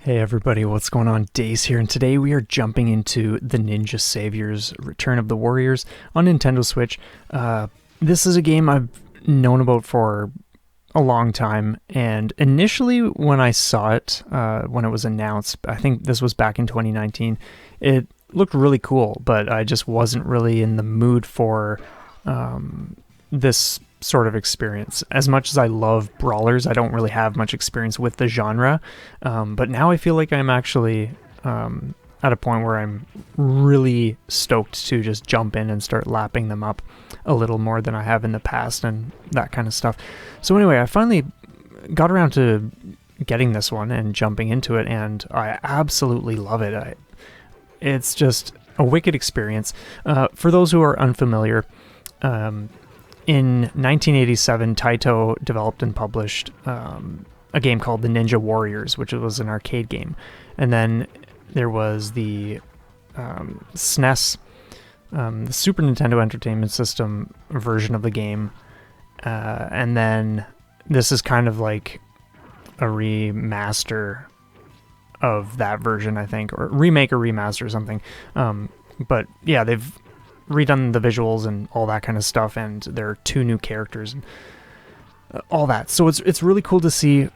Hey everybody, what's going on? Dace here, and today we are jumping into the Ninja Saviors Return of the Warriors on Nintendo Switch. This is a game I've known about for a long time, and initially when I saw it, when it was announced, I think this was back in 2019, it looked really cool, but I just wasn't really in the mood for this sort of experience. As much as I love brawlers, I don't really have much experience with the genre, but now I feel like I'm actually at a point where I'm really stoked to just jump in and start lapping them up a little more than I have in the past and that kind of stuff. So anyway, I finally got around to getting this one and jumping into it, and I absolutely love it. It's just a wicked experience. For those who are unfamiliar, in 1987, Taito developed and published a game called The Ninja Warriors, which was an arcade game. And then there was the SNES, the Super Nintendo Entertainment System version of the game. And then this is kind of like a remaster of that version, I think, or remake or remaster or something. But yeah, they've redone the visuals and all that kind of stuff, and there are two new characters and all that. So it's really cool to see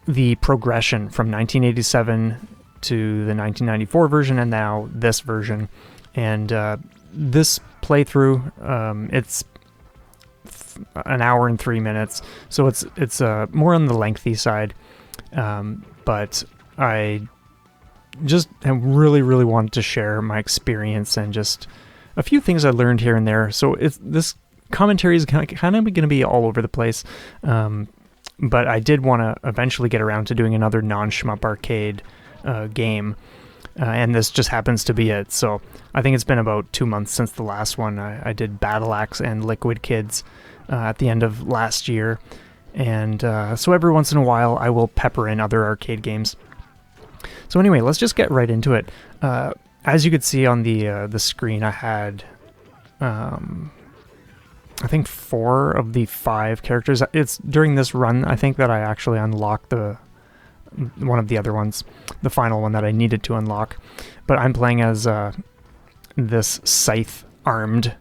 the progression from 1987 to the 1994 version and now this version. And this playthrough, it's an hour and 3 minutes, so it's more on the lengthy side. But I just have really wanted to share my experience and just a few things I learned here and there. So this commentary is kind of going to be all over the place, but I did want to eventually get around to doing another non-shmup arcade game, and this just happens to be it. So I think it's been about 2 months since the last one. I did Battle Axe and Liquid Kids at the end of last year, and so every once in a while I will pepper in other arcade games. So anyway, let's just get right into it. As you could see on the screen, I had, I think 4 of the 5 characters. It's during this run, I think, that I actually unlocked one of the other ones, the final one that I needed to unlock. But I'm playing as this scythe-armed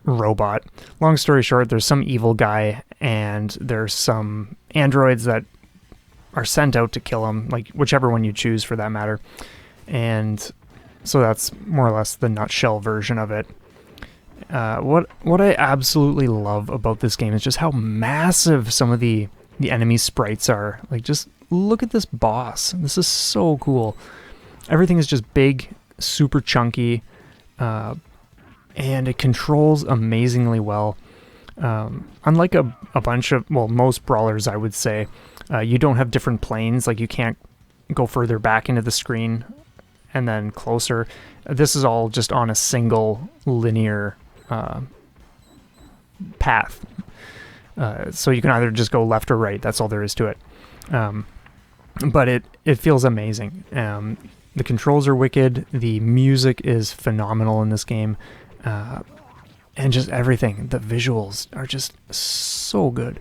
robot. Long story short, there's some evil guy, and there's some androids that are sent out to kill him, like whichever one you choose for that matter. And so that's more or less the nutshell version of it. What I absolutely love about this game is just how massive some of the enemy sprites are. Like, just look at this boss. This is so cool. Everything is just big, super chunky, and it controls amazingly well. Unlike a bunch of, well, most brawlers, I would say, you don't have different planes. Like, you can't go further back into the screen and then closer. This is all just on a single linear path. So you can either just go left or right. That's all there is to it. But it feels amazing. The controls are wicked. The music is phenomenal in this game. And just everything. The visuals are just so good.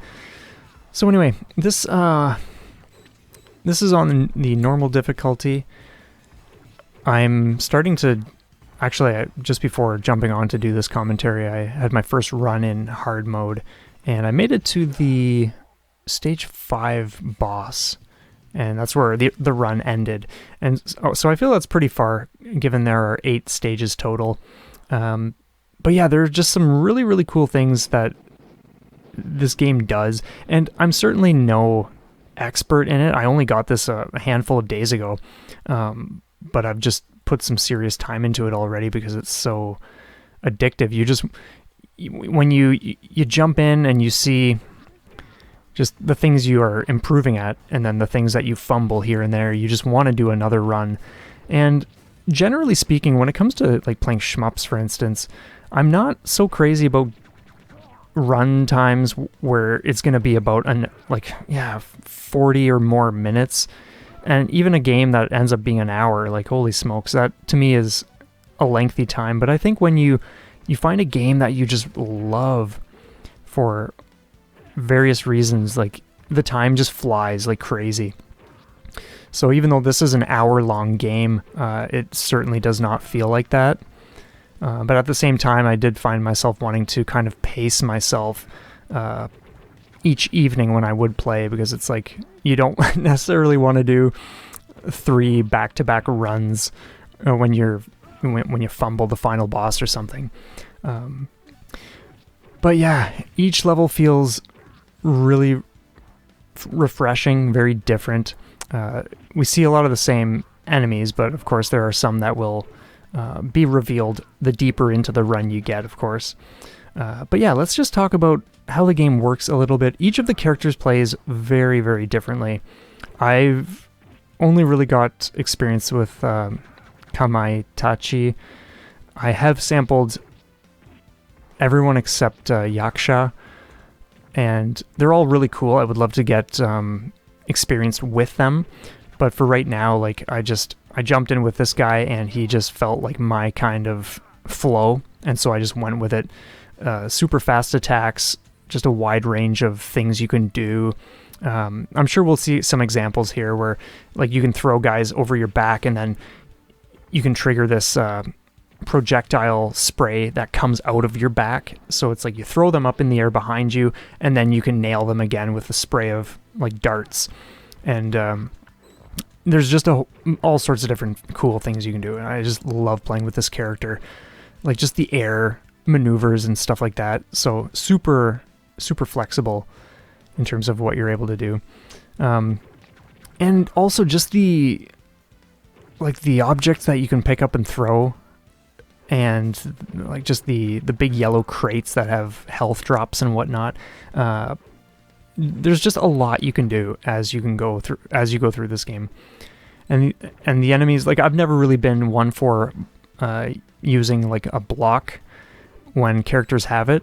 So anyway, this is on the normal difficulty. I'm starting to, actually, just before jumping on to do this commentary, I had my first run in hard mode, and I made it to the stage 5 boss, and that's where the run ended. And so I feel that's pretty far, given there are 8 stages total. But yeah, there are just some really cool things that this game does, and I'm certainly no expert in it. I only got this a handful of days ago. But I've just put some serious time into it already because it's so addictive. When you jump in and you see just the things you are improving at, and then the things that you fumble here and there, you just want to do another run. And generally speaking, when it comes to like playing shmups, for instance, I'm not so crazy about run times where it's going to be about 40 or more minutes. And even a game that ends up being an hour, like, holy smokes, that to me is a lengthy time. But I think when you find a game that you just love for various reasons, like, the time just flies like crazy. So even though this is an hour-long game, it certainly does not feel like that. But at the same time, I did find myself wanting to kind of pace myself each evening when I would play, because it's like you don't necessarily want to do 3 back-to-back runs when you fumble the final boss or something. But yeah, each level feels really refreshing, very different. We see a lot of the same enemies, but of course there are some that will be revealed the deeper into the run you get, of course. But yeah, let's just talk about how the game works a little bit. Each of the characters plays very, very differently. I've only really got experience with Kamaitachi. I have sampled everyone except Yaksha, and they're all really cool. I would love to get experienced with them, but for right now, like I jumped in with this guy, and he just felt like my kind of flow, and so I just went with it. Super fast attacks, just a wide range of things you can do. I'm sure we'll see some examples here where like you can throw guys over your back, and then you can trigger this projectile spray that comes out of your back. So it's like you throw them up in the air behind you, and then you can nail them again with a spray of like darts. And there's just all sorts of different cool things you can do, and I just love playing with this character. Like just the air maneuvers and stuff like that. So super, super flexible in terms of what you're able to do. And also just the objects that you can pick up and throw, and like just the big yellow crates that have health drops and whatnot. There's just a lot you can do as you go through this game. And the enemies, like I've never really been one for using like a block when characters have it.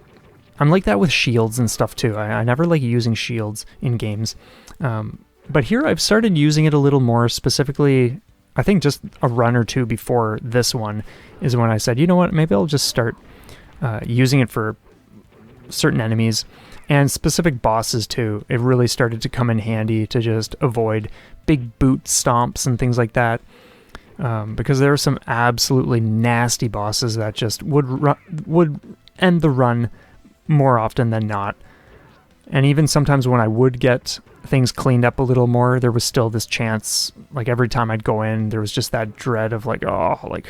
I'm like that with shields and stuff too. I never like using shields in games. But here I've started using it a little more. Specifically, I think just a run or two before this one is when I said, you know what, maybe I'll just start using it for certain enemies and specific bosses too. It really started to come in handy to just avoid big boot stomps and things like that. Because there are some absolutely nasty bosses that just would end the run more often than not. And even sometimes when I would get things cleaned up a little more, there was still this chance, like every time I'd go in, there was just that dread of like, oh, like,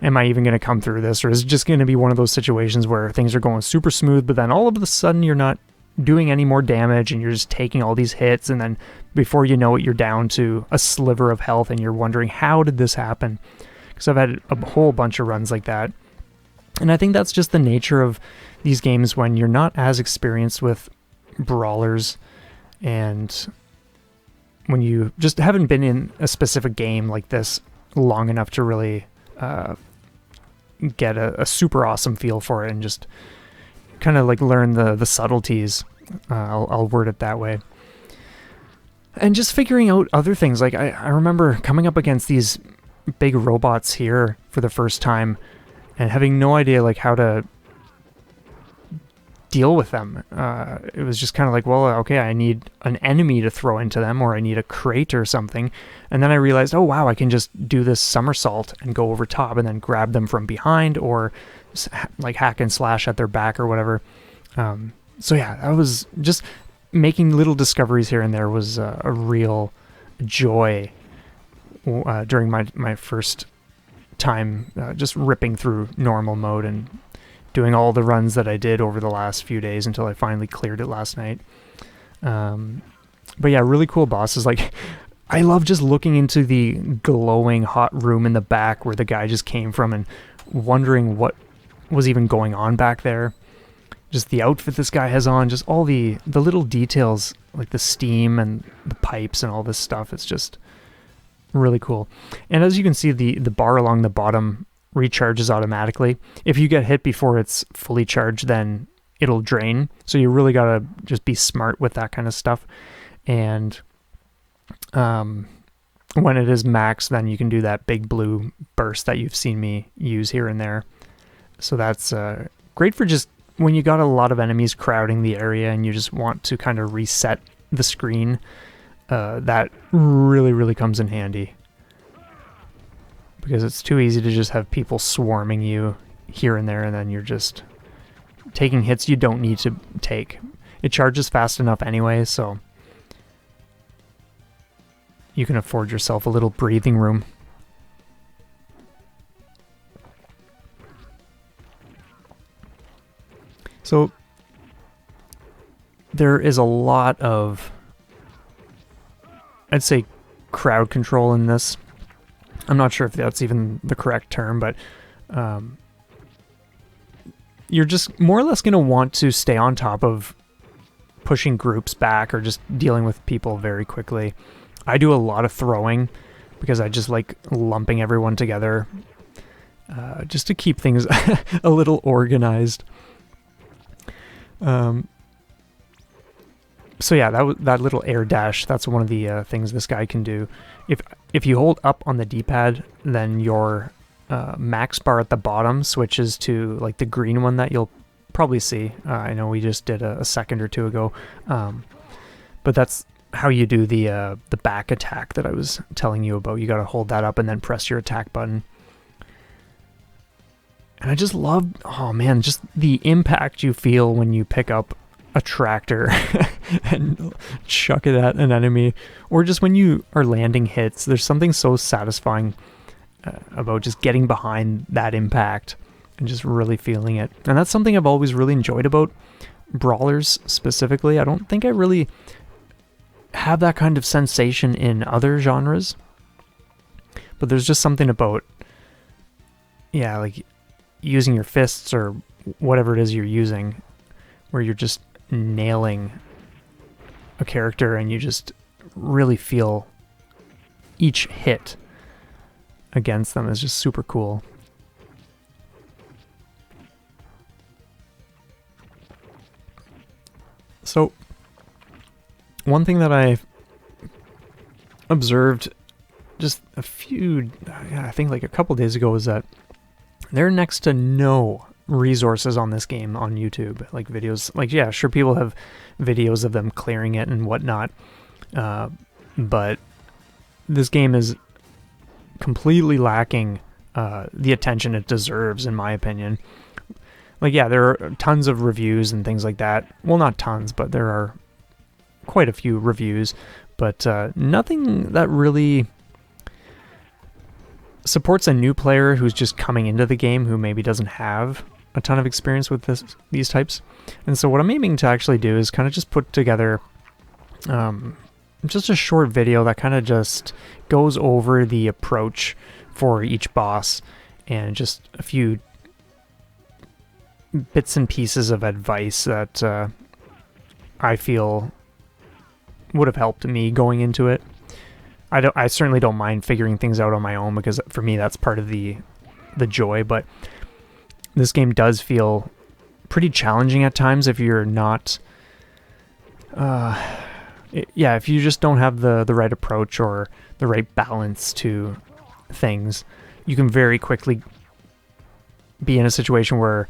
am I even going to come through this? Or is it just going to be one of those situations where things are going super smooth, but then all of a sudden you're not doing any more damage and you're just taking all these hits, and then before you know it, you're down to a sliver of health and you're wondering, how did this happen? Because I've had a whole bunch of runs like that. And I think that's just the nature of these games when you're not as experienced with brawlers, and when you just haven't been in a specific game like this long enough to really get a super awesome feel for it, and just kind of like learn the subtleties. I'll word it that way. And just figuring out other things. Like I remember coming up against these big robots here for the first time and having no idea like how to deal with them. It was just kind of like, well, okay, I need an enemy to throw into them, or I need a crate or something. And then I realized, oh wow, I can just do this somersault and go over top and then grab them from behind, or like hack and slash at their back or whatever. So yeah, I was just making little discoveries here and there was a real joy during my first time just ripping through normal mode and doing all the runs that I did over the last few days until I finally cleared it last night. But yeah, really cool bosses. Like, I love just looking into the glowing hot room in the back where the guy just came from and wondering what was even going on back there. Just the outfit this guy has on, just all the little details, like the steam and the pipes and all this stuff. It's just really cool. And as you can see, the bar along the bottom recharges automatically. If you get hit before it's fully charged, then it'll drain. So you really gotta just be smart with that kind of stuff. And when it is max, then you can do that big blue burst that you've seen me use here and there. So that's great for just when you got a lot of enemies crowding the area and you just want to kind of reset the screen. that really comes in handy. Because it's too easy to just have people swarming you here and there, and then you're just taking hits you don't need to take. It charges fast enough anyway, so you can afford yourself a little breathing room. So there is a lot of, I'd say, crowd control in this. I'm not sure if that's even the correct term, but you're just more or less going to want to stay on top of pushing groups back or just dealing with people very quickly. I do a lot of throwing because I just like lumping everyone together just to keep things a little organized. So yeah, that little air dash, that's one of the things this guy can do. If you hold up on the D-pad, then your max bar at the bottom switches to like the green one that you'll probably see. I know we just did a second or two ago, but that's how you do the back attack that I was telling you about. You got to hold that up and then press your attack button. And I just love, oh man, just the impact you feel when you pick up a tractor and chuck it at an enemy, or just when you are landing hits. There's something so satisfying about just getting behind that impact and just really feeling it. And that's something I've always really enjoyed about brawlers specifically. I don't think I really have that kind of sensation in other genres, but there's just something about, yeah, like using your fists or whatever it is you're using, where you're just nailing a character and you just really feel each hit against them is just super cool. So one thing that I observed just I think like a couple days ago, is that there are next to no resources on this game on YouTube, like videos. Like, yeah, sure, people have videos of them clearing it and whatnot, but this game is completely lacking the attention it deserves, in my opinion. Like, yeah, there are tons of reviews and things like that. Well, not tons, but there are quite a few reviews, but nothing that really supports a new player who's just coming into the game, who maybe doesn't have a ton of experience with these types. And so what I'm aiming to actually do is kind of just put together just a short video that kind of just goes over the approach for each boss, and just a few bits and pieces of advice that I feel would have helped me going into it. I certainly don't mind figuring things out on my own, because for me that's part of the joy, but this game does feel pretty challenging at times if you're not if you just don't have the right approach or the right balance to things. You can very quickly be in a situation where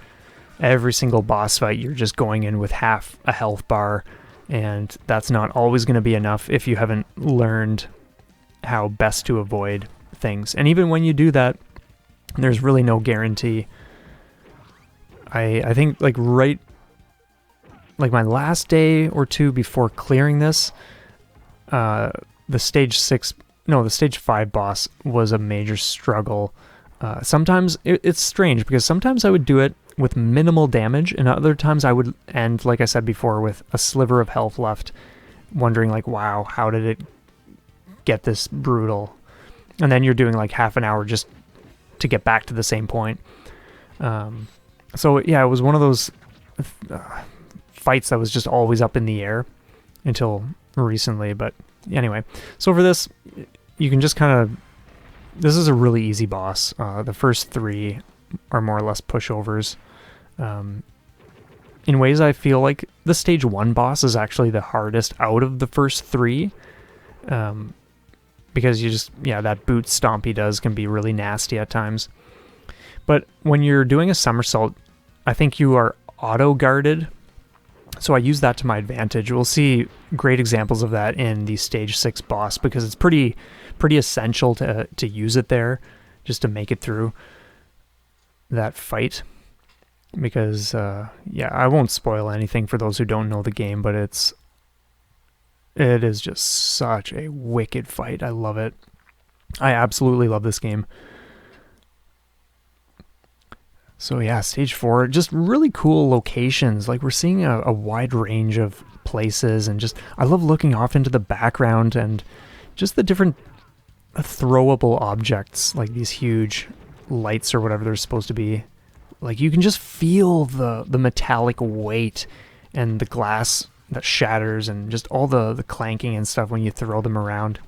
every single boss fight you're just going in with half a health bar, and that's not always going to be enough if you haven't learned how best to avoid things. And even when you do that, there's really no guarantee. I think like my last day or two before clearing this, the stage 5 boss was a major struggle. Sometimes it's strange, because sometimes I would do it with minimal damage, and other times I would end, like I said before, with a sliver of health left, wondering like, wow, how did it get this brutal? And then you're doing like half an hour just to get back to the same point. So yeah, it was one of those fights that was just always up in the air until recently. But anyway, so for this, you can just kind of, this is a really easy boss. The first 3 are more or less pushovers. In ways I feel like the stage 1 boss is actually the hardest out of the first 3. Because you just, that boot stomp he does can be really nasty at times. But when you're doing a somersault, I think you are auto-guarded So I use that to my advantage. We'll see great examples of that in the stage 6 boss, because it's pretty essential to use it there just to make it through that fight. Because yeah, I won't spoil anything for those who don't know the game, but it is just such a wicked fight. I love it. I absolutely love this game. So yeah, stage 4, just really cool locations. Like, we're seeing a wide range of places, and just, I love looking off into the background and just the different throwable objects, like these huge lights or whatever they're supposed to be. Like, you can just feel the metallic weight and the glass that shatters, and just all the clanking and stuff when you throw them around.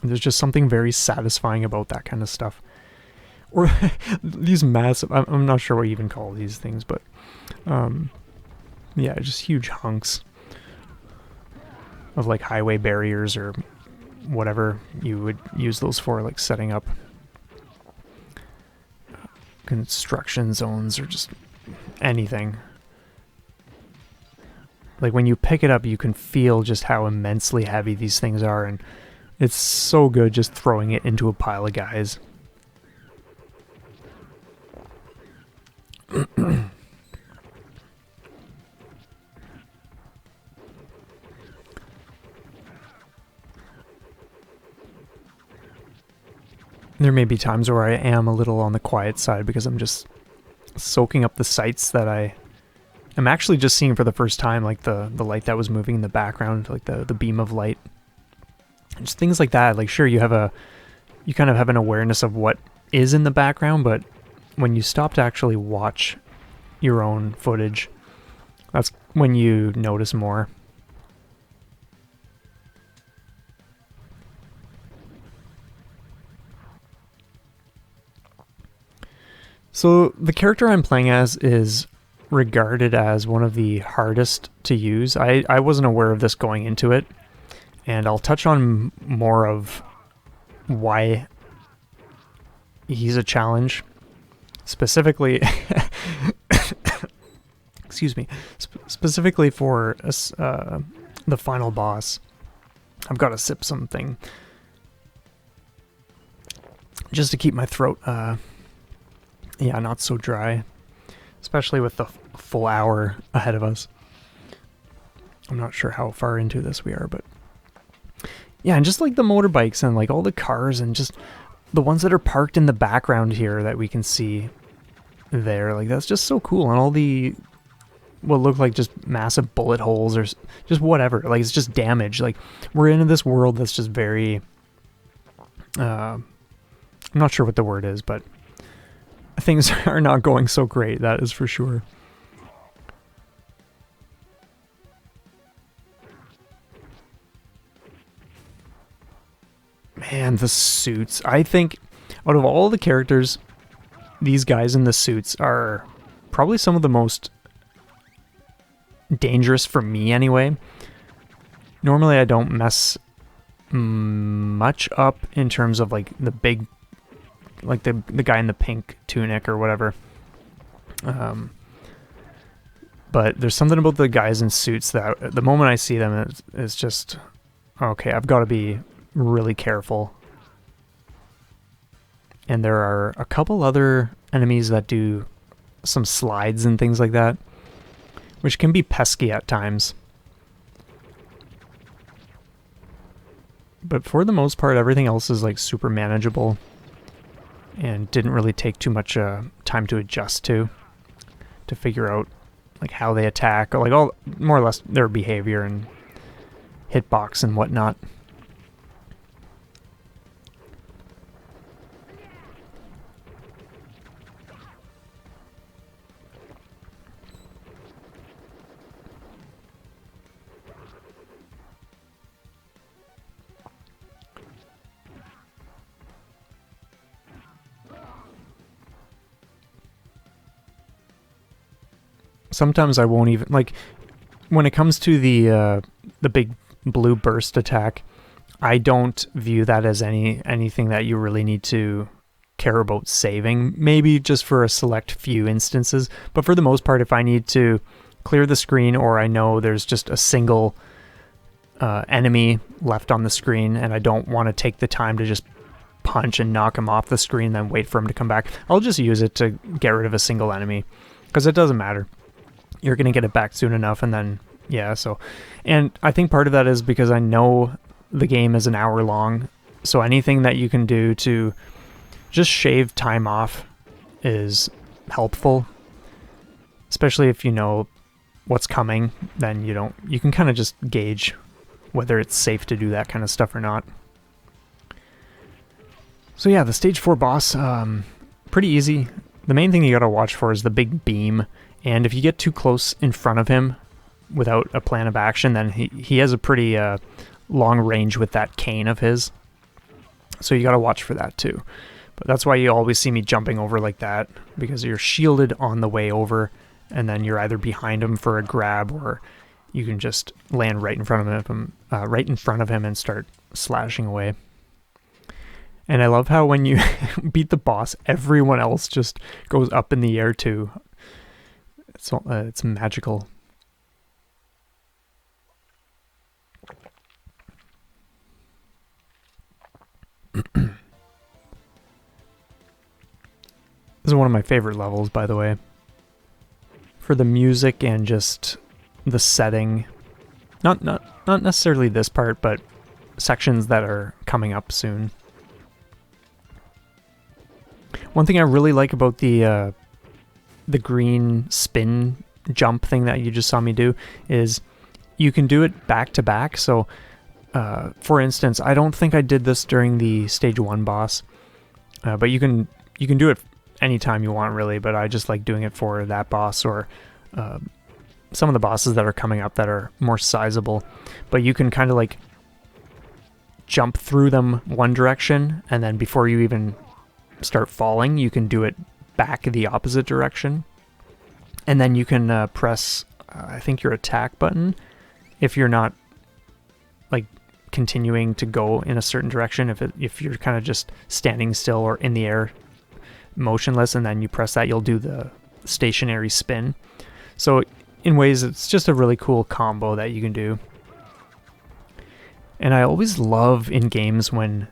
There's just something very satisfying about that kind of stuff. Or these massive, I'm not sure what you even call these things, but yeah, just huge hunks of like highway barriers or whatever you would use those for, like setting up construction zones or just anything. Like, when you pick it up, you can feel just how immensely heavy these things are, and it's so good just throwing it into a pile of guys. There may be times where I am a little on the quiet side because I'm just soaking up the sights that I am actually just seeing for the first time, like the light that was moving in the background, like the beam of light. And just things like that. Like, sure, you kind of have an awareness of what is in the background, but when you stop to actually watch your own footage, that's when you notice more. So the character I'm playing as is regarded as one of the hardest to use. I wasn't aware of this going into it, and I'll touch on more of why he's a challenge. Specifically, excuse me, specifically for the final boss. I've got to sip something just to keep my throat yeah, not so dry, especially with the full hour ahead of us. I'm not sure how far into this we are, but yeah, and just like the motorbikes and like all the cars and just the ones that are parked in the background here that we can see there, like, that's just so cool. And all the what look like just massive bullet holes or just whatever, like, it's just damage. Like, we're into this world that's just very I'm not sure what the word is, but things are not going so great, that is for sure. Man, the suits. I think out of all the characters, these guys in the suits are probably some of the most dangerous for me anyway. Normally I don't mess much up in terms of like the big, like the guy in the pink tunic or whatever. But there's something about the guys in suits that the moment I see them, it's just, okay, I've got to be really careful. And there are a couple other enemies that do some slides and things like that, which can be pesky at times. But for the most part, everything else is like super manageable and didn't really take too much time to adjust to figure out like how they attack, or like all more or less their behavior and hitbox and whatnot. Sometimes I won't even, like, when it comes to the big blue burst attack, I don't view that as anything that you really need to care about saving. Maybe just for a select few instances, but for the most part, if I need to clear the screen, or I know there's just a single enemy left on the screen and I don't want to take the time to just punch and knock him off the screen, then wait for him to come back, I'll just use it to get rid of a single enemy, because it doesn't matter. You're going to get it back soon enough, and then, yeah, so. And I think part of that is because I know the game is an hour long, so anything that you can do to just shave time off is helpful. Especially if you know what's coming, then you can kind of just gauge whether it's safe to do that kind of stuff or not. So yeah, the stage 4 boss, pretty easy. The main thing you gotta watch for is the big beam, and if you get too close in front of him without a plan of action, then he has a pretty long range with that cane of his. So you gotta watch for that too. But that's why you always see me jumping over like that, because you're shielded on the way over, and then you're either behind him for a grab, or you can just land right in front of him, and start slashing away. And I love how when you beat the boss, everyone else just goes up in the air too. It's magical. This is one of my favorite levels, by the way. For the music and just the setting. Not necessarily this part, but sections that are coming up soon. One thing I really like about the green spin jump thing that you just saw me do is you can do it back to back. So, for instance, I don't think I did this during the stage 1 boss, but you can do it anytime you want, really. But I just like doing it for that boss, or some of the bosses that are coming up that are more sizable. But you can kind of like jump through them one direction, and then before you even start falling, you can do it back the opposite direction, and then you can press I think your attack button if you're not like continuing to go in a certain direction. If you're kind of just standing still or in the air motionless, and then you press that, you'll do the stationary spin. So in ways, it's just a really cool combo that you can do. And I always love in games when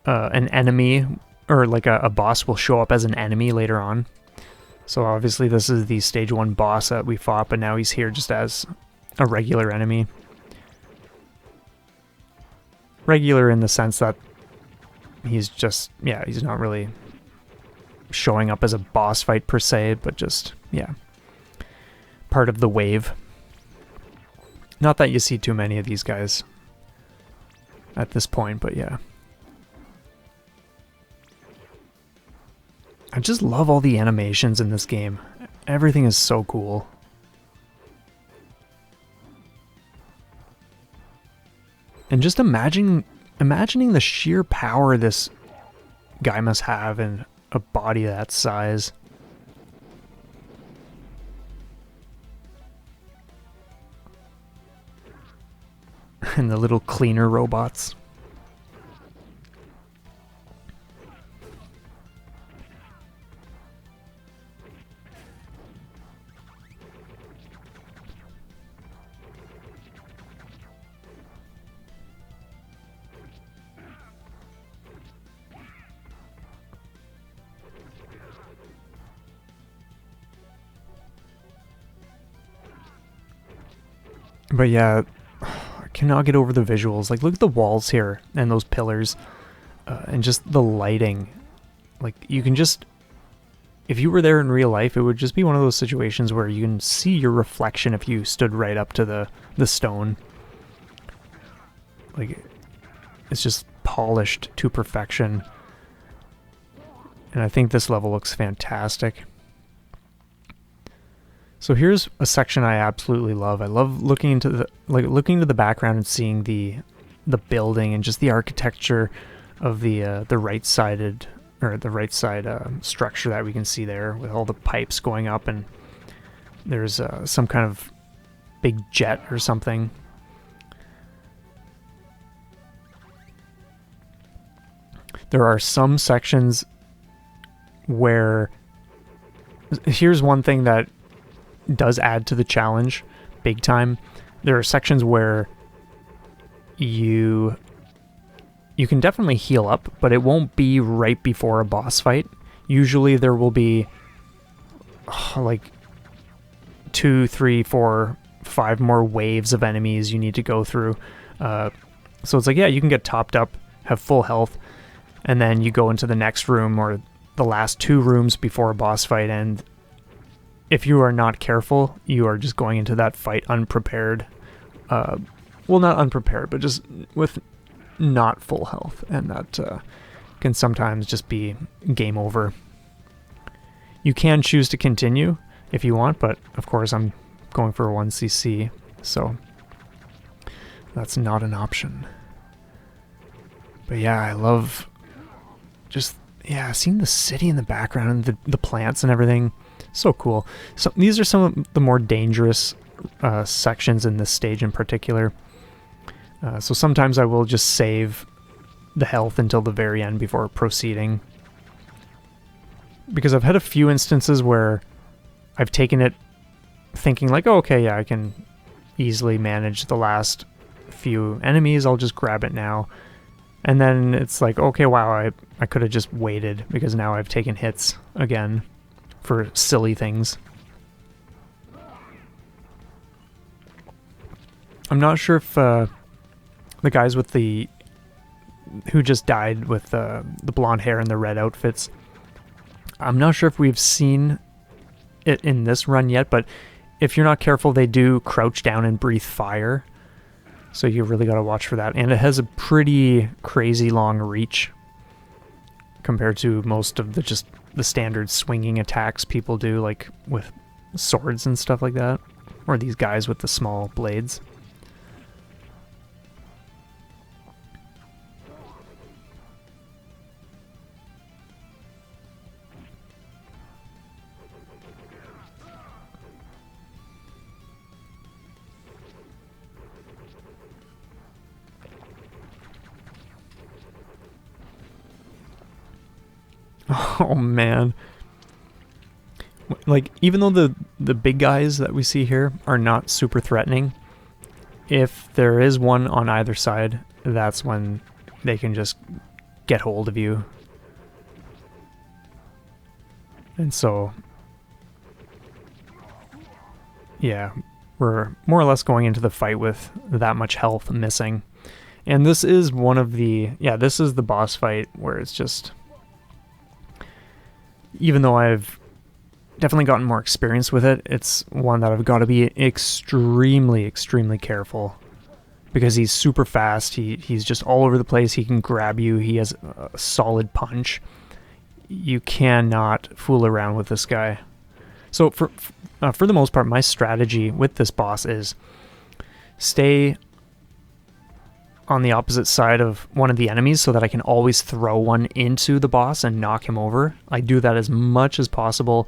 an enemy or like a boss will show up as an enemy later on. So obviously this is the stage 1 boss that we fought, but now he's here just as a regular enemy. Regular in the sense that he's just, yeah, he's not really showing up as a boss fight per se, but just, yeah, part of the wave. Not that you see too many of these guys at this point, but yeah. I just love all the animations in this game. Everything is so cool. And just imagining the sheer power this guy must have in a body that size. And the little cleaner robots. But yeah, I cannot get over the visuals. Like, look at the walls here and those pillars, and just the lighting. Like, you can just, if you were there in real life, it would just be one of those situations where you can see your reflection if you stood right up to the stone. Like, it's just polished to perfection. And I think this level looks fantastic. So here's a section I absolutely love. I love looking into the background and seeing the building and just the architecture of the right side structure that we can see there with all the pipes going up, and there's some kind of big jet or something. There are some sections where, here's one thing that does add to the challenge big time. There are sections where you can definitely heal up, but it won't be right before a boss fight. Usually there will be like 2, 3, 4, 5 more waves of enemies you need to go through. So it's like, yeah, you can get topped up, have full health, and then you go into the next room or the last 2 rooms before a boss fight, and if you are not careful, you are just going into that fight unprepared. Well, not unprepared, but just with not full health, and that can sometimes just be game over. You can choose to continue if you want, but of course I'm going for a 1cc, so that's not an option. But yeah, I love just, yeah, seeing the city in the background and the plants and everything. So cool. So these are some of the more dangerous sections in this stage in particular. So sometimes I will just save the health until the very end before proceeding. Because I've had a few instances where I've taken it thinking like, oh, okay, yeah, I can easily manage the last few enemies. I'll just grab it now. And then it's like, okay, wow, I could have just waited because now I've taken hits again for silly things. I'm not sure if the guys with who just died with the blonde hair and the red outfits, I'm not sure if we've seen it in this run yet, but if you're not careful, they do crouch down and breathe fire. So you really got to watch for that. And it has a pretty crazy long reach compared to most of the standard swinging attacks people do, like with swords and stuff like that, or these guys with the small blades. Oh man. Like, even though the big guys that we see here are not super threatening, if there is one on either side, that's when they can just get hold of you. And so, yeah, we're more or less going into the fight with that much health missing. And this is one of this is the boss fight where it's just, even though I've definitely gotten more experience with it, it's one that I've got to be extremely, extremely careful, because he's super fast. He's just all over the place. He can grab you. He has a solid punch. You cannot fool around with this guy. So for the most part, my strategy with this boss is stay on the opposite side of one of the enemies so that I can always throw one into the boss and knock him over. I do that as much as possible.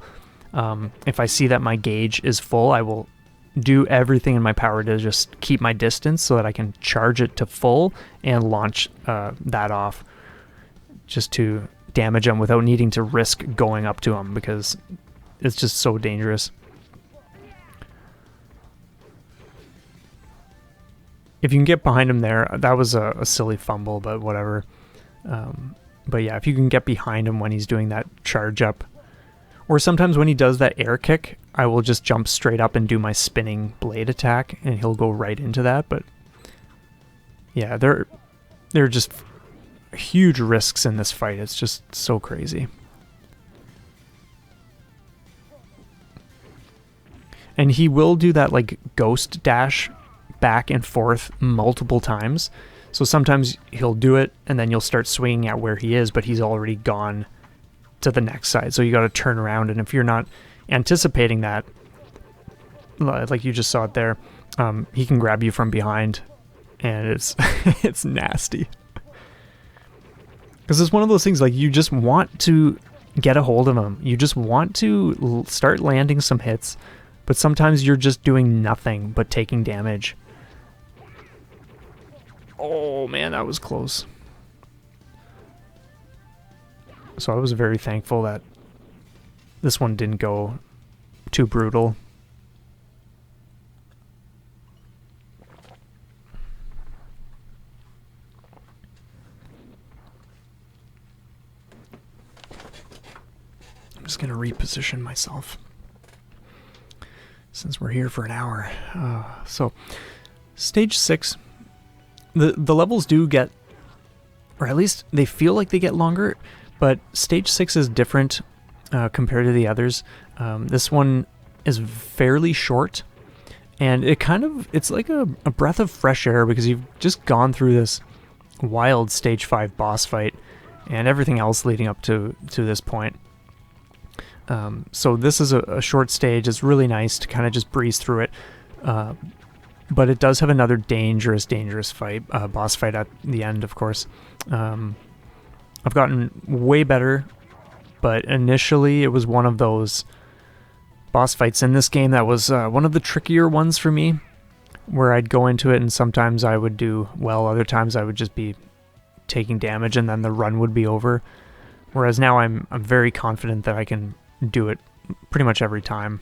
If I see that my gauge is full, I will do everything in my power to just keep my distance so that I can charge it to full and launch that off, just to damage him without needing to risk going up to him, because it's just so dangerous. If you can get behind him there, that was a silly fumble, but whatever. But yeah, if you can get behind him when he's doing that charge up, or sometimes when he does that air kick, I will just jump straight up and do my spinning blade attack, and he'll go right into that. But yeah, there are just huge risks in this fight. It's just so crazy. And he will do that like ghost dash back and forth multiple times. So sometimes he'll do it and then you'll start swinging at where he is, but he's already gone to the next side. So you got to turn around, and if you're not anticipating that, like you just saw it there, he can grab you from behind, and it's it's nasty. Because it's one of those things, like, you just want to get a hold of him. You just want to start landing some hits, but sometimes you're just doing nothing but taking damage. Oh man, that was close. So I was very thankful that this one didn't go too brutal. just going to reposition myself since we're here for an hour. So, stage 6, the levels do get, or at least they feel like they get longer, but stage 6 is different compared to the others. This one is fairly short, and it's like a breath of fresh air because you've just gone through this wild stage 5 boss fight and everything else leading up to this point. So this is a short stage. It's really nice to kind of just breeze through it. But it does have another dangerous fight, boss fight at the end, of course. I've gotten way better, but initially it was one of those boss fights in this game that was one of the trickier ones for me, where I'd go into it and sometimes I would do well, other times I would just be taking damage and then the run would be over. Whereas now I'm very confident that I can do it pretty much every time.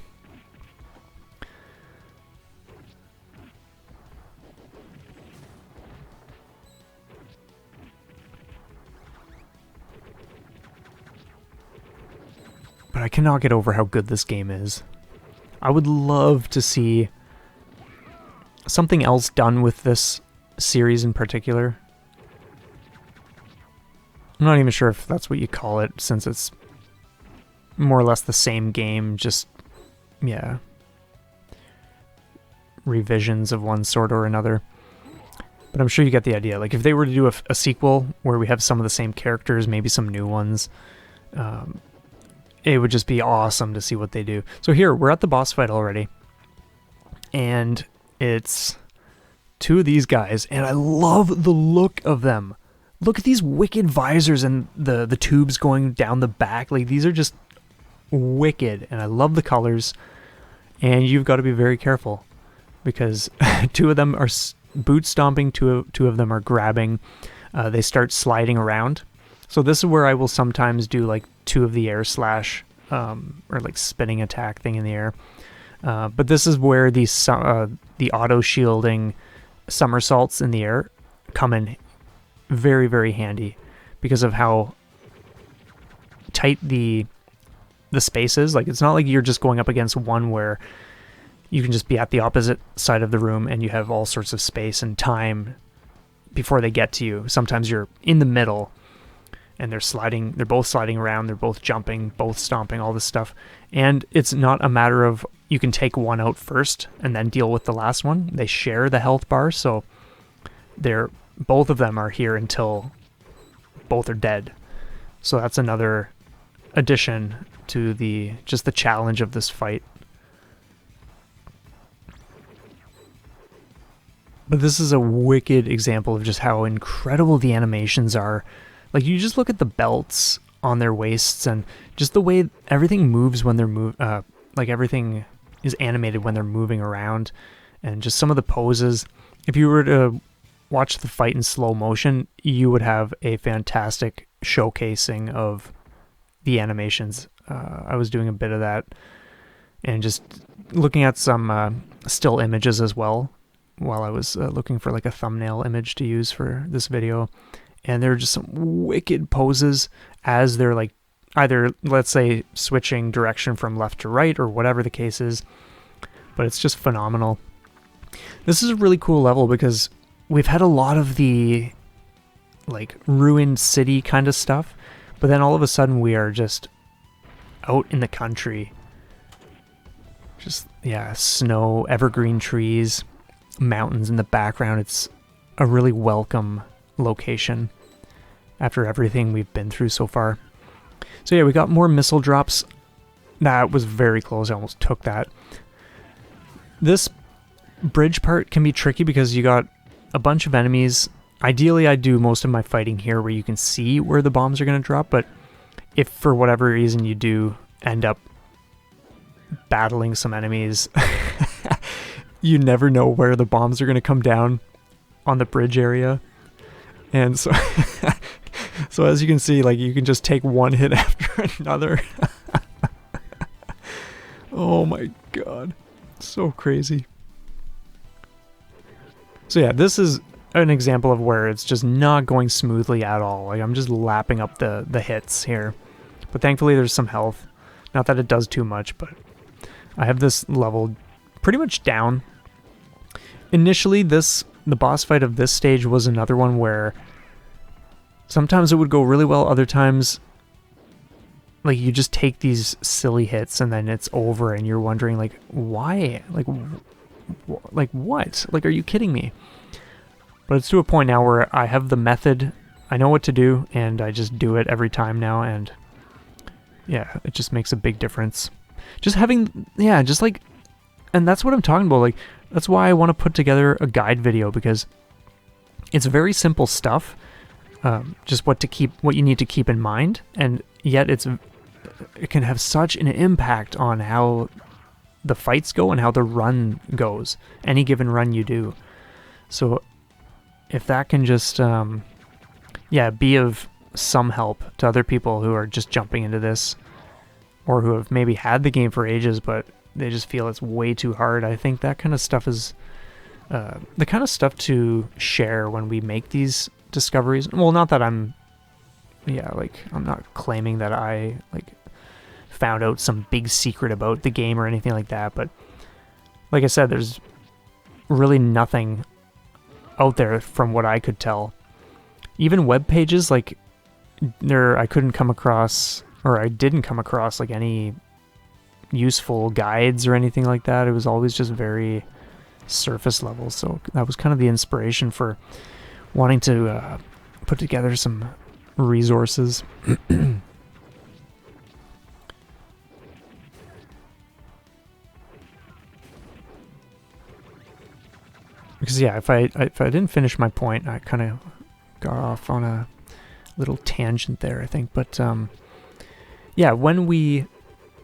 But I cannot get over how good this game is. I would love to see something else done with this series in particular. I'm not even sure if that's what you call it, since it's more or less the same game, just, yeah, revisions of one sort or another. But I'm sure you get the idea. Like, if they were to do a sequel where we have some of the same characters, maybe some new ones, it would just be awesome to see what they do. So here, we're at the boss fight already. And it's two of these guys, and I love the look of them. Look at these wicked visors and the tubes going down the back. Like, these are just wicked, and I love the colors. And you've got to be very careful, because two of them are boot stomping, two of them are grabbing. They start sliding around. So this is where I will sometimes do like two of the air slash or like spinning attack thing in the air. But this is where the auto shielding somersaults in the air come in very, very handy because of how tight the space is. Like, it's not like you're just going up against one where you can just be at the opposite side of the room and you have all sorts of space and time before they get to you. Sometimes you're in the middle and they're both sliding around, they're both jumping, both stomping, all this stuff. And it's not a matter of you can take one out first and then deal with the last one. They share the health bar, so both of them are here until both are dead. So that's another addition to the challenge of this fight. But this is a wicked example of just how incredible the animations are. Like, you just look at the belts on their waists and just the way everything moves when they're like everything is animated when they're moving around, and just some of the poses. If you were to watch the fight in slow motion, you would have a fantastic showcasing of the animations. I was doing a bit of that and just looking at some still images as well while I was looking for like a thumbnail image to use for this video. And there are just some wicked poses as they're like either, let's say, switching direction from left to right or whatever the case is. But it's just phenomenal. This is a really cool level because we've had a lot of the like ruined city kind of stuff, but then all of a sudden we are just out in the country. Just, yeah, snow, evergreen trees, mountains in the background. It's a really welcome location after everything we've been through so far. So yeah, we got more missile drops. That was very close. I almost took that. This bridge part can be tricky because you got a bunch of enemies. Ideally, I do most of my fighting here where you can see where the bombs are going to drop, but if for whatever reason you do end up battling some enemies, you never know where the bombs are going to come down on the bridge area. And so, so as you can see, like, you can just take one hit after another. Oh my god. So crazy. So yeah, this is an example of where it's just not going smoothly at all. Like, I'm just lapping up the hits here. But thankfully there's some health. Not that it does too much, but I have this level pretty much down. Initially, the boss fight of this stage was another one where sometimes it would go really well, other times like you just take these silly hits and then it's over and you're wondering like why? Like what? Like, are you kidding me? But it's to a point now where I have the method, I know what to do, and I just do it every time now, and yeah, it just makes a big difference. Just having, yeah, just like, and that's what I'm talking about, like, that's why I want to put together a guide video, because it's very simple stuff, just what you need to keep in mind, and yet it can have such an impact on how the fights go and how the run goes, any given run you do. So if that can just, yeah, be of some help to other people who are just jumping into this, or who have maybe had the game for ages, but they just feel it's way too hard, I think that kind of stuff is the kind of stuff to share when we make these discoveries. Well, not that I'm not claiming that I, like, found out some big secret about the game or anything like that, but like I said, there's really nothing out there from what I could tell. Even web pages, like, I didn't come across like any useful guides or anything like that. It was always just very surface level, so that was kind of the inspiration for wanting to put together some resources. Because yeah, if I didn't finish my point, I kind of got off on a little tangent there, I think. But yeah, when we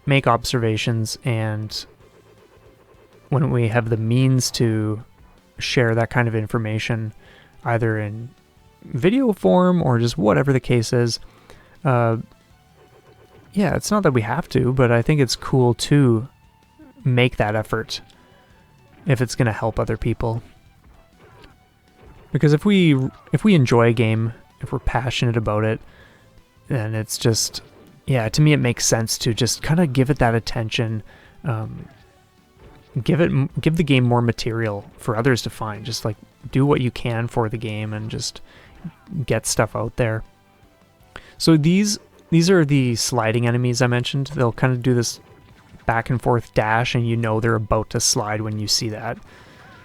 make observations and when we have the means to share that kind of information, either in video form or just whatever the case is, yeah, it's not that we have to, but I think it's cool to make that effort if it's going to help other people. Because if we enjoy a game, if we're passionate about it, then it's just, yeah, to me it makes sense to just kind of give it that attention, give the game more material for others to find. Just like do what you can for the game and just get stuff out there. So these are the sliding enemies I mentioned. They'll kind of do this back and forth dash, and you know they're about to slide when you see that.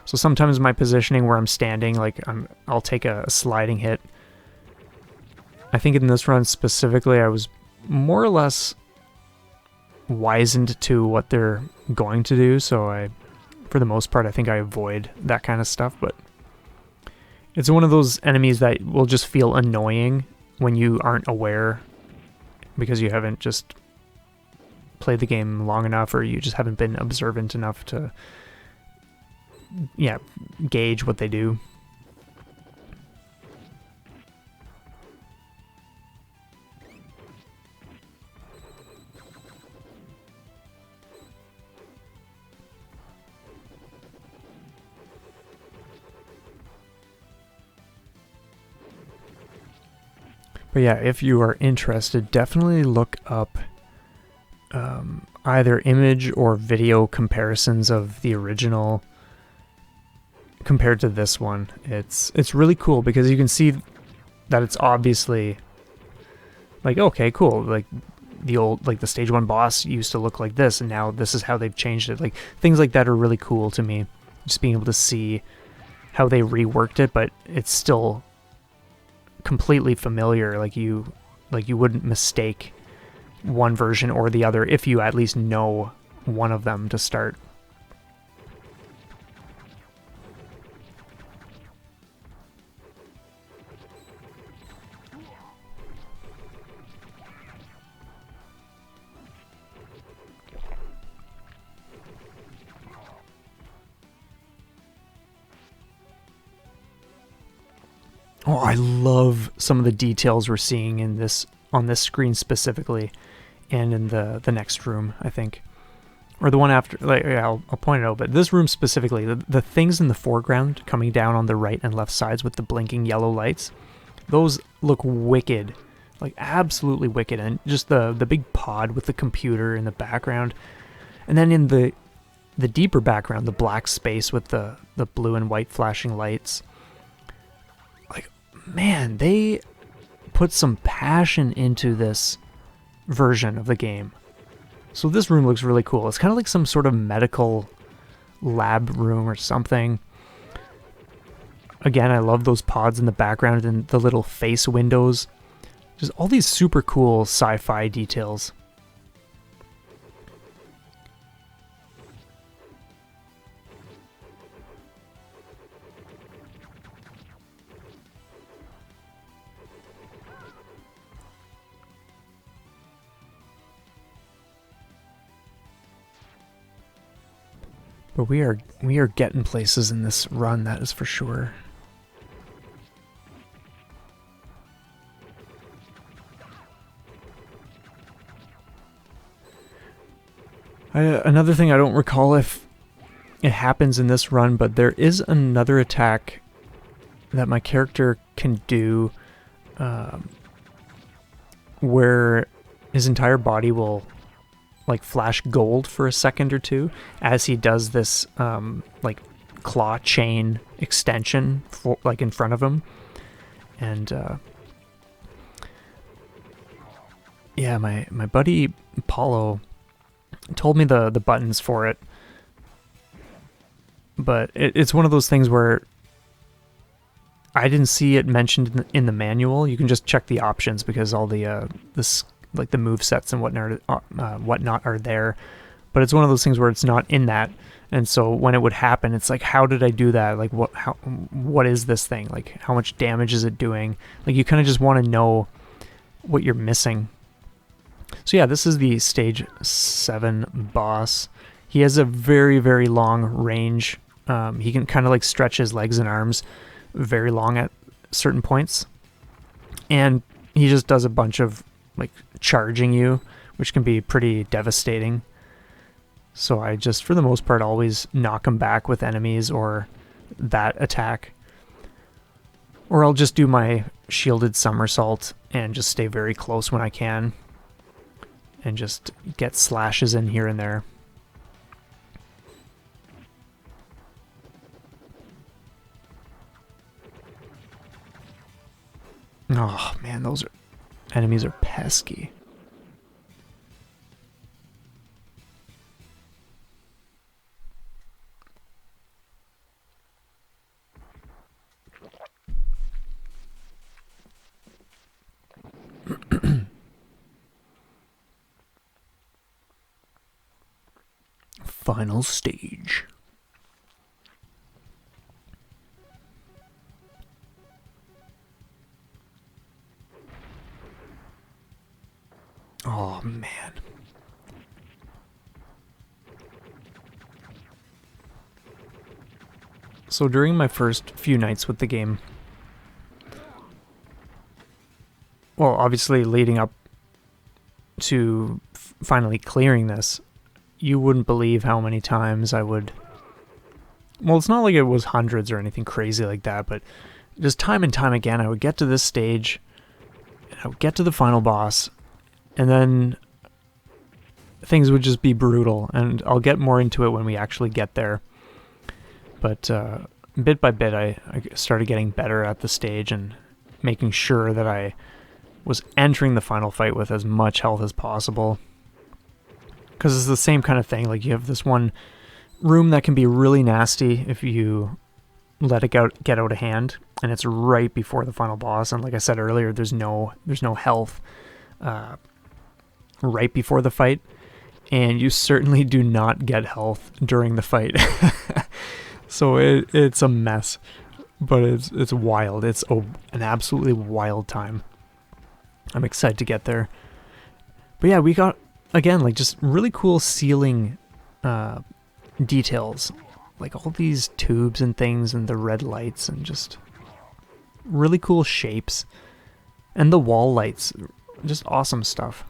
So sometimes my positioning where I'm standing, like I'll take a sliding hit. I think in this run specifically, I was more or less wizened to what they're going to do, so for the most part, I think I avoid that kind of stuff, but it's one of those enemies that will just feel annoying when you aren't aware, because you haven't just played the game long enough, or you just haven't been observant enough to, yeah, gauge what they do. But yeah, if you are interested, definitely look up either image or video comparisons of the original compared to this one. It's really cool because you can see that it's obviously like, okay, cool, like the old, like the stage 1 boss used to look like this, and now this is how they've changed it. Like things like that are really cool to me, just being able to see how they reworked it, but it's still completely familiar. Like you wouldn't mistake one version or the other if you at least know one of them to start. Oh, I love some of the details we're seeing in this, on this screen specifically, and in the next room, I think. Or the one after, like, yeah, I'll point it out, but this room specifically, the things in the foreground coming down on the right and left sides with the blinking yellow lights, those look wicked Like absolutely wicked. And just the big pod with the computer in the background. And then in the deeper background, the black space with the blue and white flashing lights. Like, man, they put some passion into this version of the game. So this room looks really cool. It's kind of like some sort of medical lab room or something. Again, I love those pods in the background and the little face windows. Just all these super cool sci-fi details. But we are getting places in this run, that is for sure. Another thing, I don't recall if it happens in this run, but there is another attack that my character can do where his entire body will like flash gold for a second or two as he does this like claw chain extension like in front of him. And yeah, my buddy Paulo told me the buttons for it, but it's one of those things where I didn't see it mentioned in the manual. You can just check the options because all the like the move sets and whatnot are there, but it's one of those things where it's not in that. And so when it would happen, it's like, how did I do that? Like, what is this thing? Like, how much damage is it doing? Like, you kind of just want to know what you're missing. So yeah, this is the stage 7 boss. He has a very, very long range. He can kind of like stretch his legs and arms very long at certain points. And he just does a bunch of like charging you, which can be pretty devastating. So I just, for the most part, always knock him back with enemies or that attack. Or I'll just do my shielded somersault and just stay very close when I can. And just get slashes in here and there. Oh man, those enemies are pesky. Final stage. Oh man. So during my first few nights with the game, well, obviously leading up to finally clearing this, you wouldn't believe how many times I would... Well, it's not like it was hundreds or anything crazy like that, but just time and time again, I would get to this stage, and I would get to the final boss, and then things would just be brutal, and I'll get more into it when we actually get there. But bit by bit, I started getting better at the stage and making sure that I was entering the final fight with as much health as possible. Because it's the same kind of thing, like you have this one room that can be really nasty if you let it get out of hand, and it's right before the final boss, and like I said earlier, there's no health right before the fight, and you certainly do not get health during the fight. So it's a mess, but it's wild. It's an absolutely wild time. I'm excited to get there. But yeah, we got, again, like just really cool ceiling details, like all these tubes and things and the red lights and just really cool shapes, and the wall lights, just awesome stuff.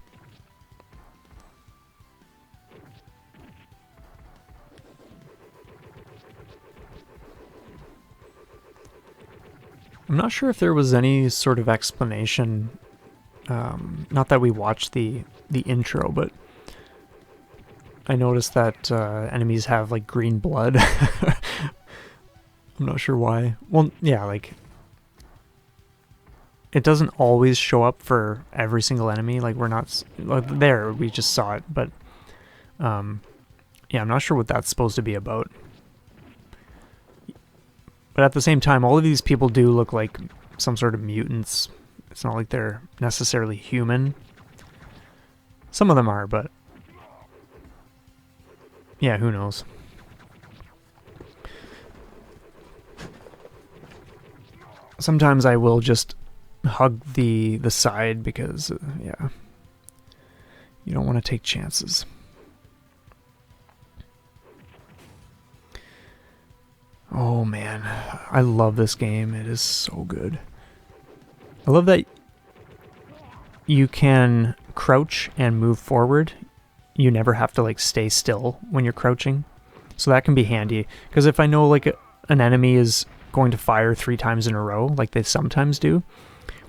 I'm not sure if there was any sort of explanation not that we watched the intro, but I noticed that enemies have like green blood. I'm not sure why. Well, yeah, like it doesn't always show up for every single enemy. Like we're not there. We just saw it, but yeah, I'm not sure what that's supposed to be about. But at the same time, all of these people do look like some sort of mutants. It's not like they're necessarily human. Some of them are, but yeah, who knows? Sometimes I will just hug the side because, yeah, you don't want to take chances. Oh man, I love this game. It is so good. I love that you can crouch and move forward. You never have to like stay still when you're crouching. So that can be handy, because if I know like an enemy is going to fire 3 times in a row, like they sometimes do,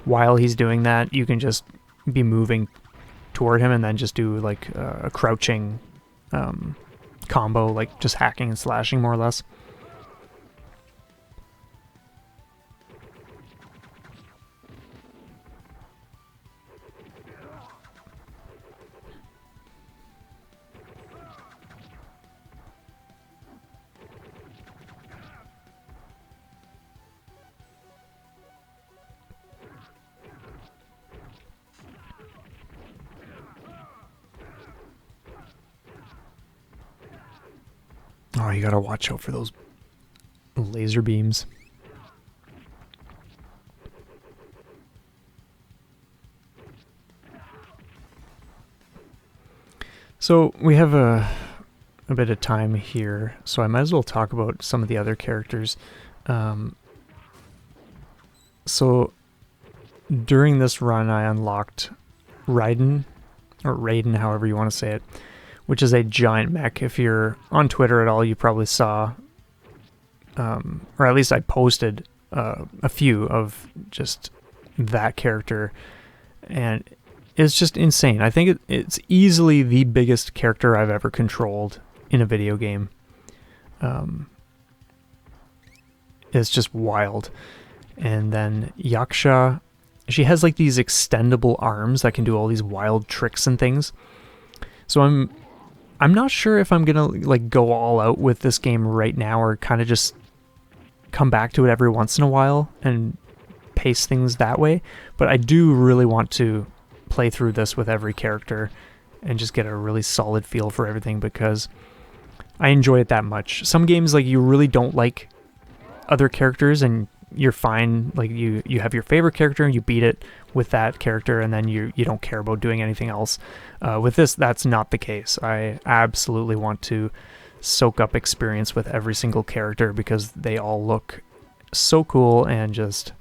while he's doing that, you can just be moving toward him and then just do like a crouching combo, like just hacking and slashing more or less. Oh, you gotta watch out for those laser beams. So we have a bit of time here, so I might as well talk about some of the other characters. So during this run, I unlocked Raiden, or Raiden, however you want to say it, which is a giant mech. If you're on Twitter at all, you probably saw, or at least I posted a few of just that character, and it's just insane. I think it's easily the biggest character I've ever controlled in a video game. It's just wild. And then Yaksha, she has like these extendable arms that can do all these wild tricks and things. So I'm not sure if I'm gonna like go all out with this game right now, or kind of just come back to it every once in a while and pace things that way. But I do really want to play through this with every character and just get a really solid feel for everything, because I enjoy it that much. Some games, like, you really don't like other characters and you're fine, like you have your favorite character and you beat it with that character, and then you don't care about doing anything else. With this, that's not the case. I absolutely want to soak up experience with every single character, because they all look so cool, and just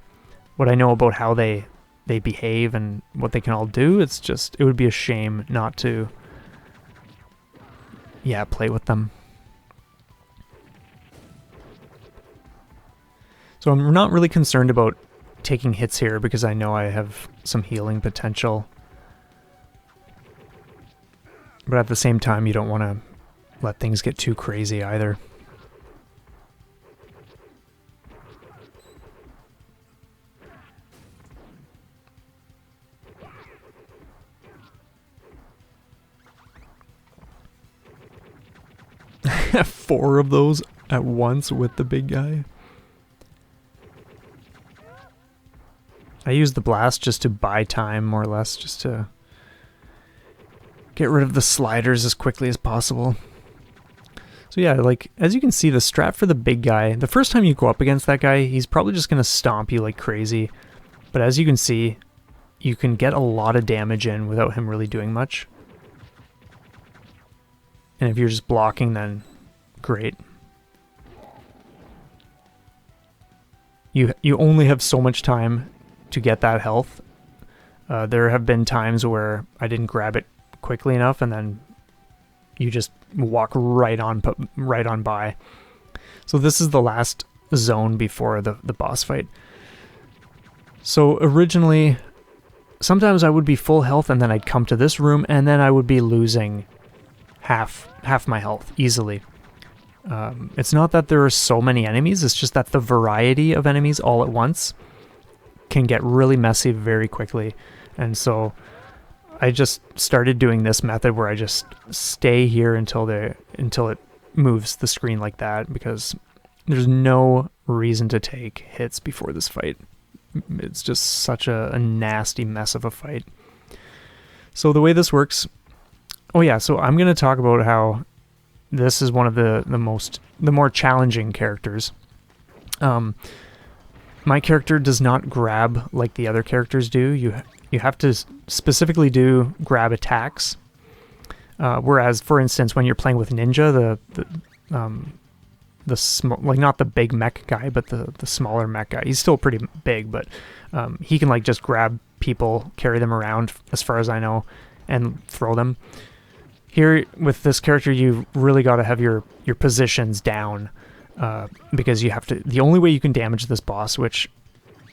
what I know about how they behave and what they can all do, it's just, it would be a shame not to, yeah, play with them. So I'm not really concerned about taking hits here, because I know I have some healing potential. But at the same time, you don't want to let things get too crazy either. Four of those at once with the big guy. I use the blast just to buy time, more or less, just to get rid of the sliders as quickly as possible. So yeah, like, as you can see, the strat for the big guy, the first time you go up against that guy, he's probably just going to stomp you like crazy. But as you can see, you can get a lot of damage in without him really doing much. And if you're just blocking, then great. You only have so much time to get that health. There have been times where I didn't grab it quickly enough, and then you just walk right on by. So this is the last zone before the boss fight. So originally, sometimes I would be full health and then I'd come to this room and then I would be losing half my health easily. It's not that there are so many enemies, it's just that the variety of enemies all at once can get really messy very quickly. And so I just started doing this method where I just stay here until it moves the screen like that, because there's no reason to take hits before this fight. It's just such a nasty mess of a fight. So the way this works, so I'm going to talk about how this is one of the more challenging characters. My character does not grab like the other characters do. You have to specifically do grab attacks. Whereas, for instance, when you're playing with Ninja, like not the big mech guy, but the smaller mech guy. He's still pretty big, but he can like just grab people, carry them around, as far as I know, and throw them. Here with this character, you really got to have your positions down, because you have to. The only way you can damage this boss, which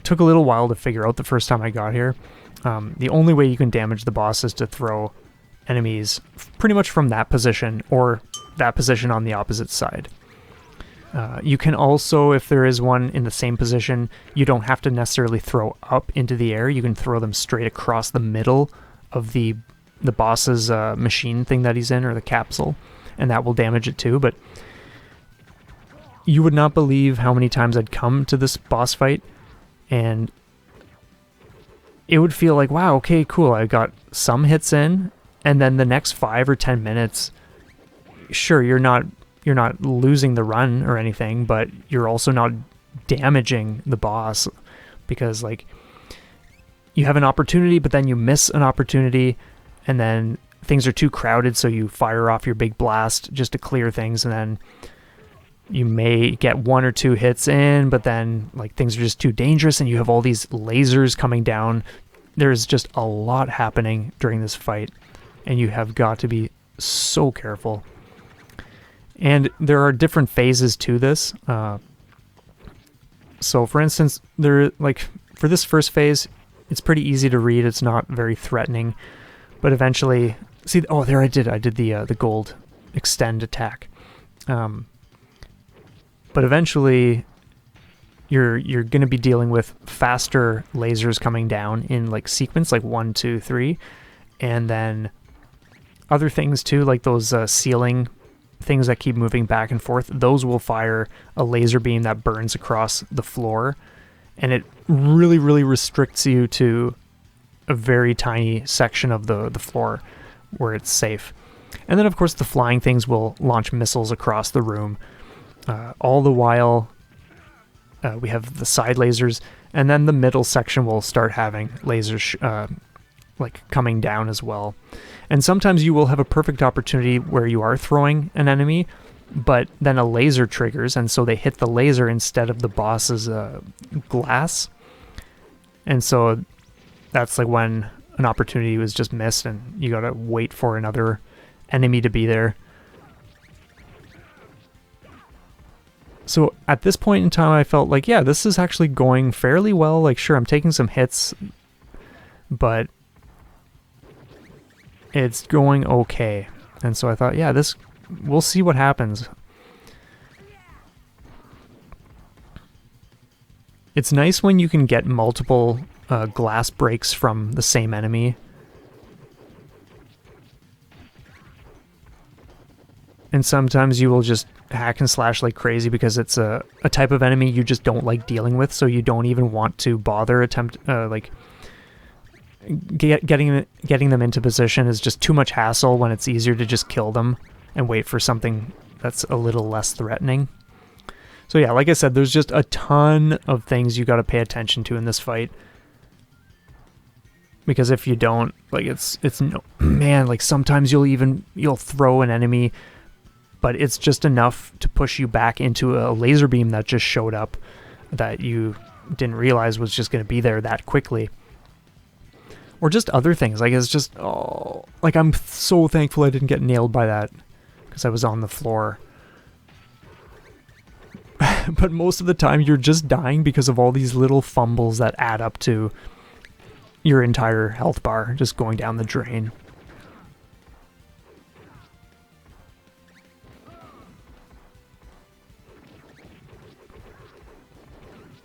took a little while to figure out the first time I got here, the only way you can damage the boss is to throw enemies pretty much from that position or that position on the opposite side. You can also, if there is one in the same position, you don't have to necessarily throw up into the air. You can throw them straight across the middle of the boss's machine thing that he's in, or the capsule, and that will damage it too. But you would not believe how many times I'd come to this boss fight and it would feel like, wow, okay, cool, I got some hits in, and then the next 5 or 10 minutes, sure, you're not losing the run or anything, but you're also not damaging the boss, because like you have an opportunity, but then you miss an opportunity, and then things are too crowded, so you fire off your big blast just to clear things, and then you may get 1 or 2 hits in, but then like things are just too dangerous and you have all these lasers coming down. There's just a lot happening during this fight, and you have got to be so careful. And there are different phases to this. So for instance, for this first phase, it's pretty easy to read. It's not very threatening, but eventually, there I did the gold extend attack. But eventually, you're going to be dealing with faster lasers coming down in like sequence, like 1, 2, 3, and then other things too, like those ceiling things that keep moving back and forth. Those will fire a laser beam that burns across the floor, and it really, really restricts you to a very tiny section of the floor where it's safe. And then, of course, the flying things will launch missiles across the room. All the while, we have the side lasers, and then the middle section will start having lasers coming down as well. And sometimes you will have a perfect opportunity where you are throwing an enemy, but then a laser triggers, and so they hit the laser instead of the boss's glass. And so that's like when an opportunity was just missed, and you gotta wait for another enemy to be there. So at this point in time, I felt like, yeah, this is actually going fairly well. Like, sure, I'm taking some hits, but it's going okay. And so I thought, yeah, we'll see what happens. It's nice when you can get multiple glass breaks from the same enemy. And sometimes you will just hack and slash like crazy because it's a type of enemy you just don't like dealing with, so you don't even want to bother getting them into position is just too much hassle when it's easier to just kill them and wait for something that's a little less threatening. So yeah, like I said, there's just a ton of things you got to pay attention to in this fight. Because if you don't, like sometimes you'll throw an enemy, but it's just enough to push you back into a laser beam that just showed up that you didn't realize was just going to be there that quickly. Or just other things. Like, it's just, I'm so thankful I didn't get nailed by that because I was on the floor. But most of the time you're just dying because of all these little fumbles that add up to your entire health bar just going down the drain.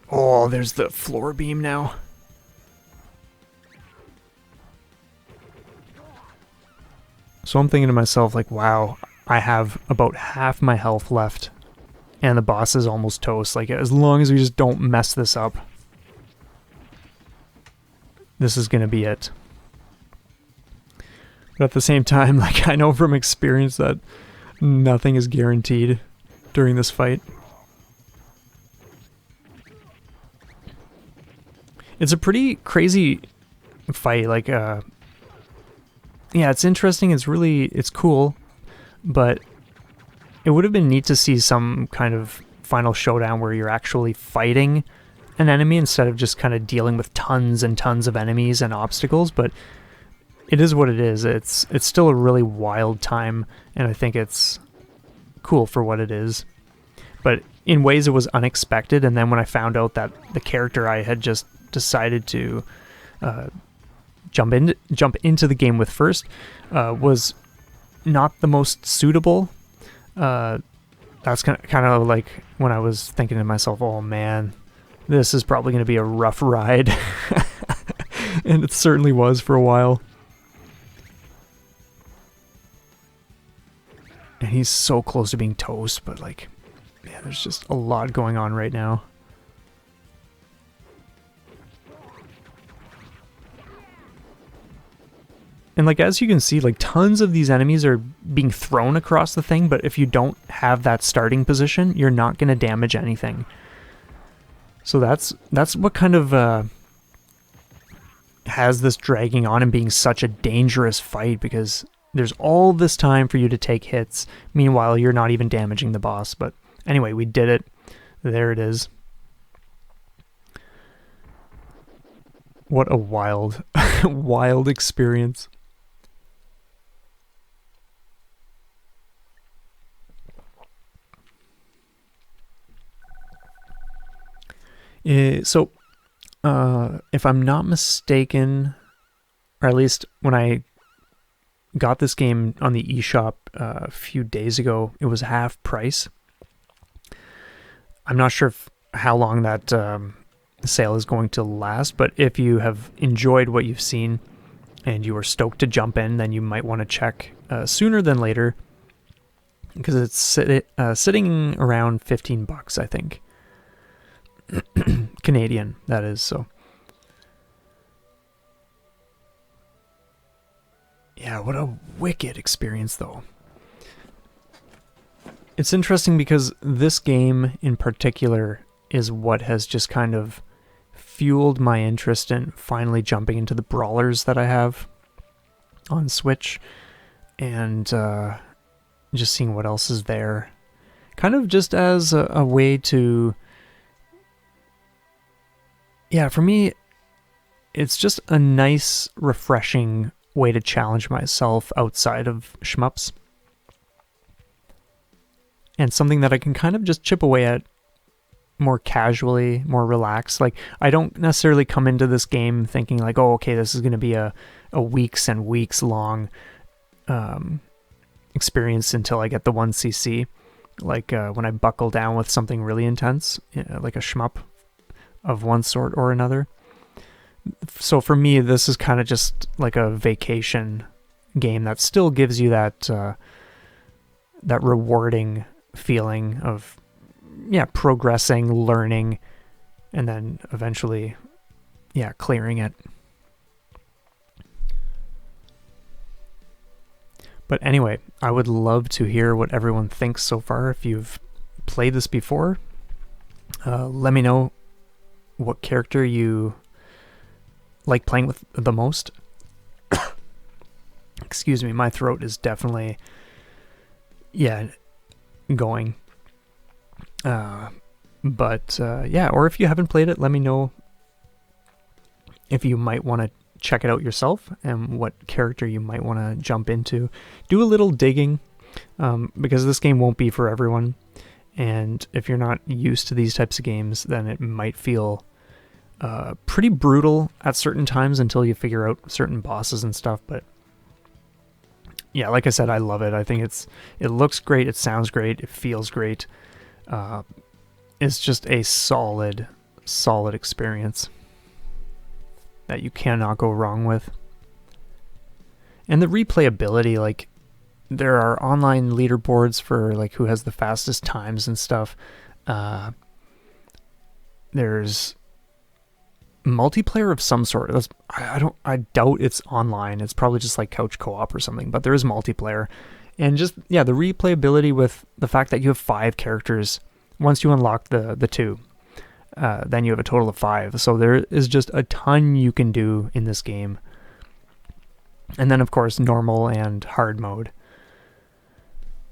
Oh, there's the floor beam now. So I'm thinking to myself, like, wow, I have about half my health left, and the boss is almost toast. Like, as long as we just don't mess this up, this is gonna be it. But at the same time, like, I know from experience that nothing is guaranteed during this fight. It's a pretty crazy fight, like, yeah, it's interesting, it's cool, but it would have been neat to see some kind of final showdown where you're actually fighting an enemy instead of just kind of dealing with tons and tons of enemies and obstacles, but it is what it is. It's still a really wild time, and I think it's cool for what it is. But in ways it was unexpected, and then when I found out that the character I had just decided to jump into the game with first was not the most suitable. That's kind of like when I was thinking to myself, oh man, this is probably going to be a rough ride. And it certainly was for a while. And he's so close to being toast, but like, man, there's just a lot going on right now. And like, as you can see, like, tons of these enemies are being thrown across the thing, but if you don't have that starting position, you're not going to damage anything. So that's what kind of has this dragging on and being such a dangerous fight, because there's all this time for you to take hits. Meanwhile, you're not even damaging the boss. But anyway, we did it. There it is. What a wild, wild experience. So, if I'm not mistaken, or at least when I got this game on the eShop a few days ago, it was half price. I'm not sure how long that sale is going to last, but if you have enjoyed what you've seen and you are stoked to jump in, then you might want to check sooner than later, because it's sitting around $15, I think. Canadian, that is. So yeah, what a wicked experience though. It's interesting because this game in particular is what has just kind of fueled my interest in finally jumping into the brawlers that I have on Switch, and just seeing what else is there, kind of just as a way to, yeah, for me, it's just a nice, refreshing way to challenge myself outside of shmups. And something that I can kind of just chip away at more casually, more relaxed. Like, I don't necessarily come into this game thinking like, oh, okay, this is going to be a weeks and weeks long experience until I get the 1cc. Like when I buckle down with something really intense, like a shmup of one sort or another. So for me, this is kind of just like a vacation game that still gives you that that rewarding feeling of, yeah, progressing, learning, and then eventually, yeah, clearing it. But anyway, I would love to hear what everyone thinks so far. If you've played this before, let me know what character you like playing with the most. Excuse me, my throat is definitely, yeah, going. But yeah, or if you haven't played it, let me know if you might want to check it out yourself and what character you might want to jump into. Do a little digging, because this game won't be for everyone. And if you're not used to these types of games, then it might feel Pretty brutal at certain times until you figure out certain bosses and stuff, but yeah, like I said, I love it. I think it looks great, it sounds great, it feels great. It's just a solid experience that you cannot go wrong with. And the replayability, like, there are online leaderboards for like who has the fastest times and stuff. There's multiplayer of some sort. I doubt it's online. It's probably just like couch co-op or something, but there is multiplayer. And just, yeah, the replayability with the fact that you have 5 characters. Once you unlock the 2, then you have a total of 5. So there is just a ton you can do in this game. And then, of course, normal and hard mode.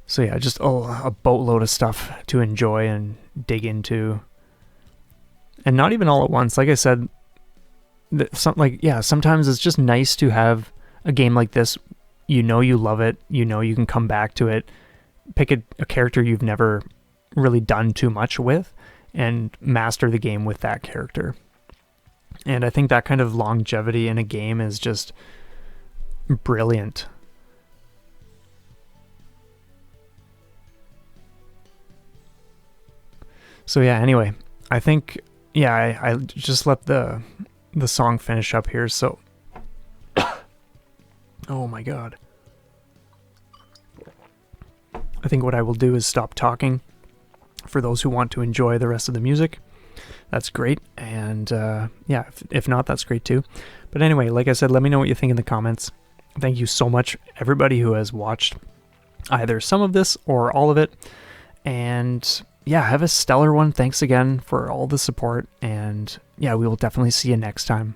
So yeah, just a boatload of stuff to enjoy and dig into. And not even all at once. Like I said, sometimes it's just nice to have a game like this. You know you love it. You know you can come back to it. Pick a character you've never really done too much with and master the game with that character. And I think that kind of longevity in a game is just brilliant. So yeah, anyway, I think, yeah, I just let the song finish up here, so oh my god. I think what I will do is stop talking for those who want to enjoy the rest of the music. That's great, and yeah, if not, that's great too. But anyway, like I said, let me know what you think in the comments. Thank you so much, everybody who has watched either some of this or all of it, and yeah, have a stellar one. Thanks again for all the support, and yeah, we will definitely see you next time.